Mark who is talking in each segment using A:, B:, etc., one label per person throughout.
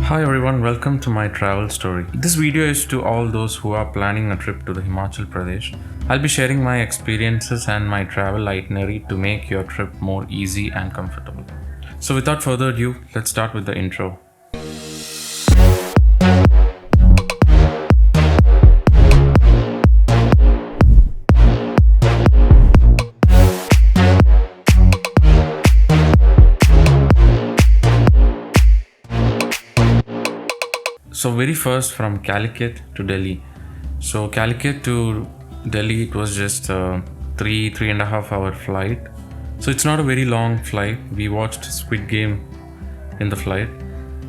A: Hi everyone, welcome to my travel story. This video is to all those who are planning a trip to the Himachal Pradesh. I'll be sharing my experiences and my travel itinerary to make your trip more easy and comfortable. So without further ado, let's start with the intro. So very first from Calicut to Delhi. So Calicut to Delhi, it was just a three and a half hour flight. So it's not a very long flight. We watched Squid Game in the flight,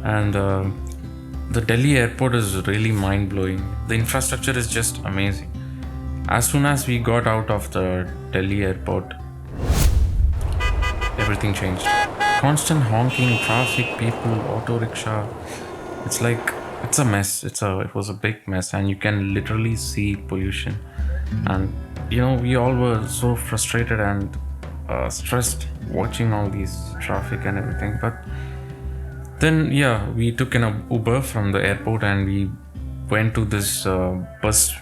A: and the Delhi airport is really mind blowing. The infrastructure is just amazing. As soon as we got out of the Delhi airport, everything changed. Constant honking, traffic, people, auto rickshaw. It's a mess. It was a big mess, and you can literally see pollution. And we all were so frustrated and stressed watching all these traffic and everything. But then, we took an Uber from the airport and we went to this bus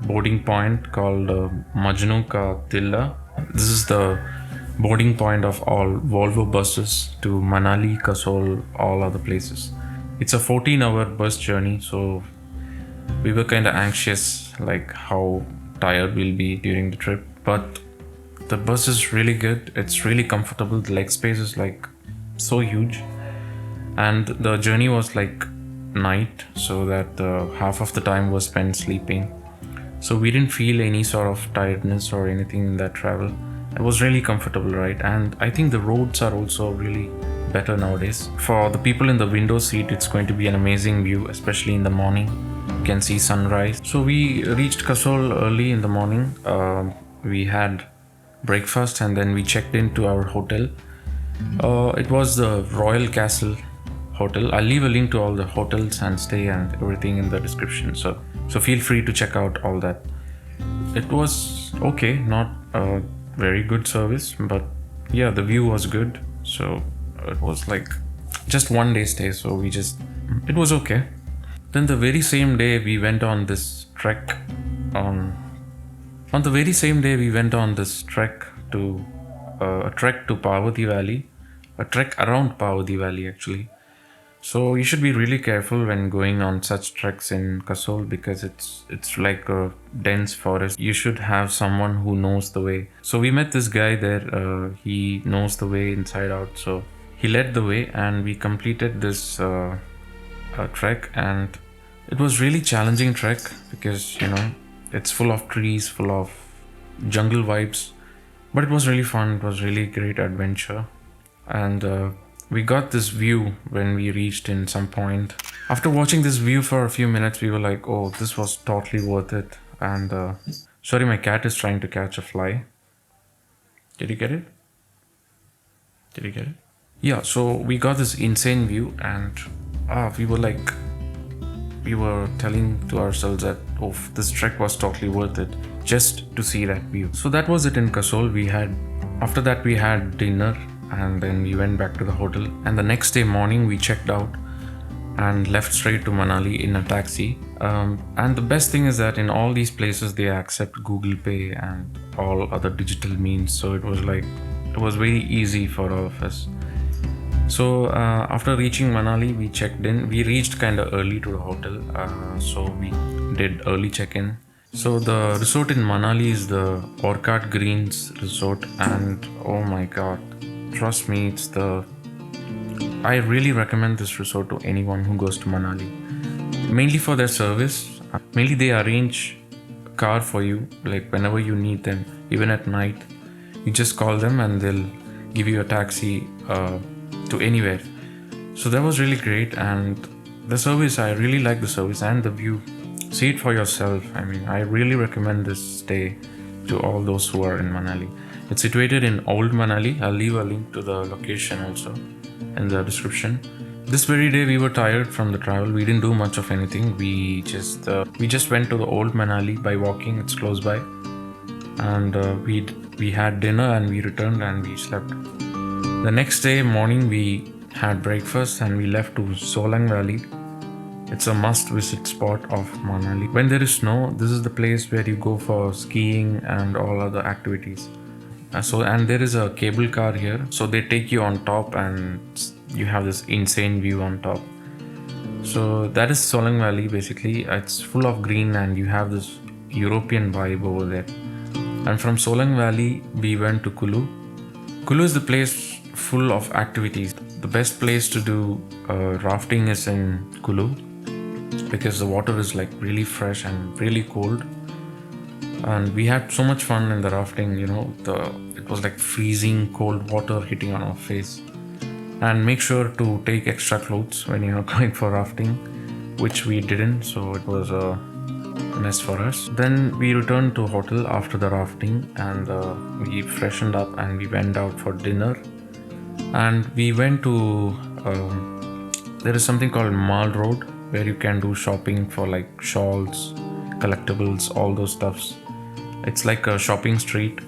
A: boarding point called Majnu Ka Tilla. This is the boarding point of all Volvo buses to Manali, Kasol, all other places. It's a 14-hour bus journey, so we were kind of anxious, like how tired we'll be during the trip. But the bus is really good. It's really comfortable. The leg space is like so huge, and the journey was like night, so that half of the time was spent sleeping. So we didn't feel any sort of tiredness or anything in that travel. It was really comfortable, right? And I think the roads are also really better nowadays. For the people in the window seat, it's going to be an amazing view, especially in the morning. You can see sunrise. So we reached Kasol early in the morning. We had breakfast and then we checked into our hotel. It was the Royal Castle Hotel. I'll leave a link to all the hotels and stay and everything in the description. So feel free to check out all that. It was okay, not a very good service, but the view was good. So it was like just one day stay, so it was okay. Then the very same day we went on this trek on the very same day we went on this trek to a trek to Parvati Valley, a trek around Parvati Valley actually. So you should be really careful when going on such treks in Kasol because it's like a dense forest. You should have someone who knows the way. So we met this guy there. He knows the way inside out. So he led the way and we completed this trek, and it was really challenging trek because it's full of trees, full of jungle vibes, but it was really fun. It was really great adventure, and we got this view when we reached in some point. After watching this view for a few minutes, we were like, oh, this was totally worth it. And sorry, my cat is trying to catch a fly. Did you get it? Yeah, so we got this insane view, and we were telling to ourselves that this trek was totally worth it just to see that view. So that was it in Kasol. After that we had dinner, and then we went back to the hotel, and the next day morning we checked out and left straight to Manali in a taxi. And the best thing is that in all these places they accept Google Pay and all other digital means, so it was very easy for all of us. So after reaching Manali, we checked in. We reached kind of early to the hotel, so we did early check-in. So the resort in Manali is the Orchard Greens Resort, and oh my god, trust me, I really recommend this resort to anyone who goes to Manali. Mainly for their service. Mainly they arrange a car for you, like whenever you need them, even at night. You just call them and they'll give you a taxi to anywhere. So that was really great, and the service, I really like the service and the view. See it for yourself. I really recommend this stay to all those who are in Manali. It's situated in Old Manali. I'll leave a link to the location also in the description. This very day we were tired from the travel. We didn't do much of anything. We just went to the Old Manali by walking. It's close by, and we had dinner and we returned and we slept. The next day morning we had breakfast, and we left to Solang Valley. It's a must visit spot of Manali. When there is snow, this is the place where you go for skiing and all other activities. And there is a cable car here, so they take you on top and you have this insane view on top. So that is Solang Valley basically. It's full of green and you have this European vibe over there. And from Solang Valley, we went to Kullu. Kullu is the place full of activities. The best place to do rafting is in Kullu because the water is like really fresh and really cold. And we had so much fun in the rafting, it was like freezing cold water hitting on our face. And make sure to take extra clothes when you're going for rafting, which we didn't, so it was a mess for us. Then we returned to hotel after the rafting, and we freshened up and we went out for dinner. And we went to there is something called Mall Road where you can do shopping for like shawls, collectibles, all those stuffs. It's like a shopping street.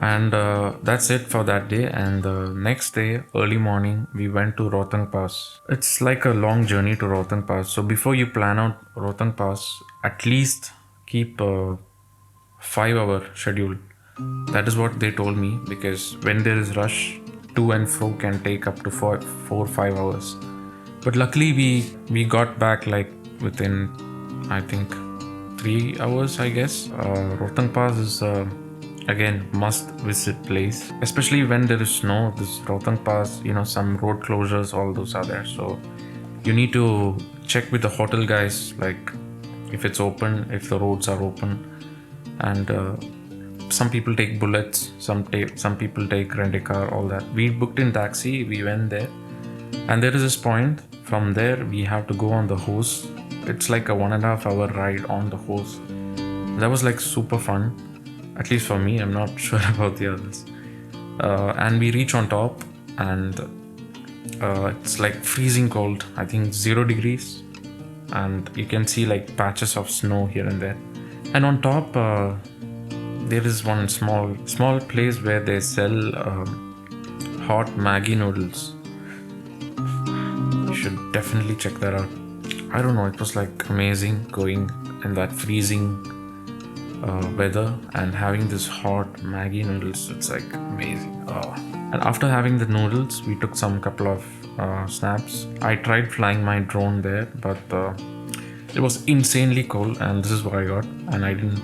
A: And that's it for that day. And the next day, early morning, we went to Rotang Pass. It's like a long journey to Rotang Pass. So before you plan out Rotang Pass, at least keep a 5-hour schedule. That is what they told me, because when there is rush, to and fro can take up to 4 or 5 hours. But luckily we got back like within, I think, 3 hours, I guess. Rotang Pass is again must visit place, especially when there is snow. This Rotang Pass, some road closures, all those are there, so you need to check with the hotel guys, like if it's open, if the roads are open. And some people take bullets, some people take rent a car, all that. We booked in taxi, we went there, and there is this point. From there we have to go on the hose. It's like a 1.5 hour ride on the hose. That was like super fun, at least for me. I'm not sure about the others. And we reach on top, and it's like freezing cold, I think 0 degrees, and you can see like patches of snow here and there. And on top there is one small place where they sell hot Maggi noodles. You should definitely check that out. I don't know, it was like amazing going in that freezing weather and having this hot Maggi noodles. It's like amazing. And after having the noodles, we took some couple of snaps. I tried flying my drone there, but it was insanely cold, and this is what I got, and I didn't.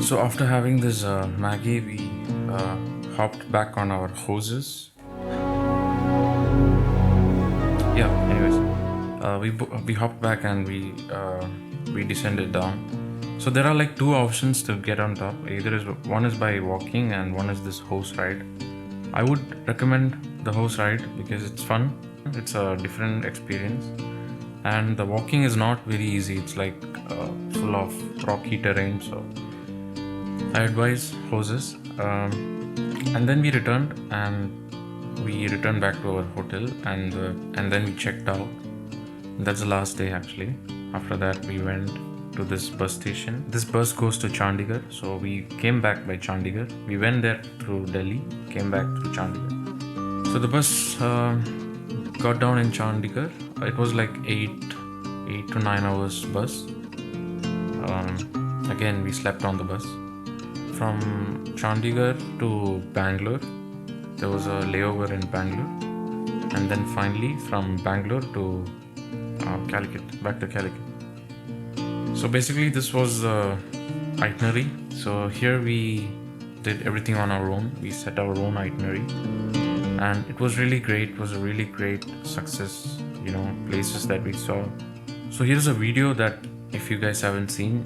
A: So after having this Maggi, we hopped back on our hoses. Yeah, anyways, we hopped back and we descended down. So there are like 2 options to get on top. One is by walking and one is this hose ride. I would recommend the hose ride because it's fun. It's a different experience, and the walking is not very easy. It's like full of rocky terrain, so I advise hoses. And then we returned back to our hotel, and then we checked out. That's the last day actually. After that we went to this bus station. This bus goes to Chandigarh, so we came back by Chandigarh. We went there through Delhi, came back through Chandigarh. So the bus got down in Chandigarh. It was like 8 to 9 hours bus. Again, we slept on the bus. From Chandigarh to Bangalore, there was a layover in Bangalore, and then finally from Bangalore to CALICUT, back to CALICUT. So basically this was the itinerary. So here we did everything on our own. We set our own itinerary, and it was really great. It was a really great success, places that we saw. So here's a video that if you guys haven't seen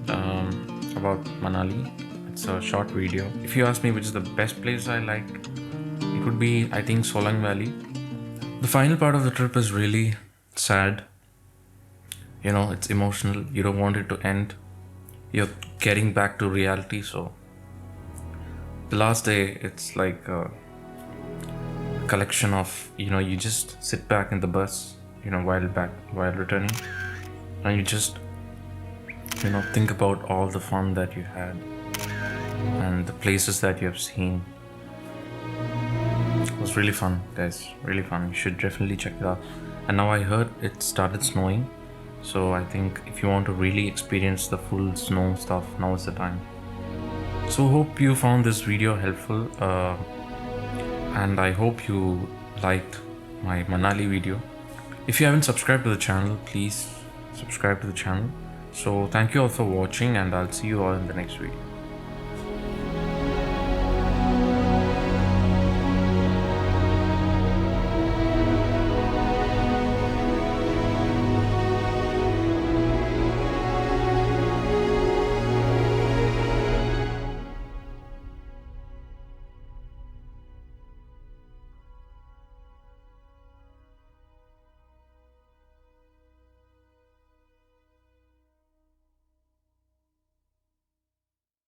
A: about Manali. It's a short video. If you ask me which is the best place I liked, it would be, I think, Solang Valley. The final part of the trip is really sad. It's emotional. You don't want it to end. You're getting back to reality. So the last day, it's like a collection of, you just sit back in the bus, while returning, and you just, think about all the fun that you had and the places that you have seen. was really fun, guys. Really fun. You should definitely check it out. And now I heard it started snowing. So I think if you want to really experience the full snow stuff, now is the time. So hope you found this video helpful. And I hope you liked my Manali video. If you haven't subscribed to the channel, please subscribe to the channel. So thank you all for watching, and I'll see you all in the next video.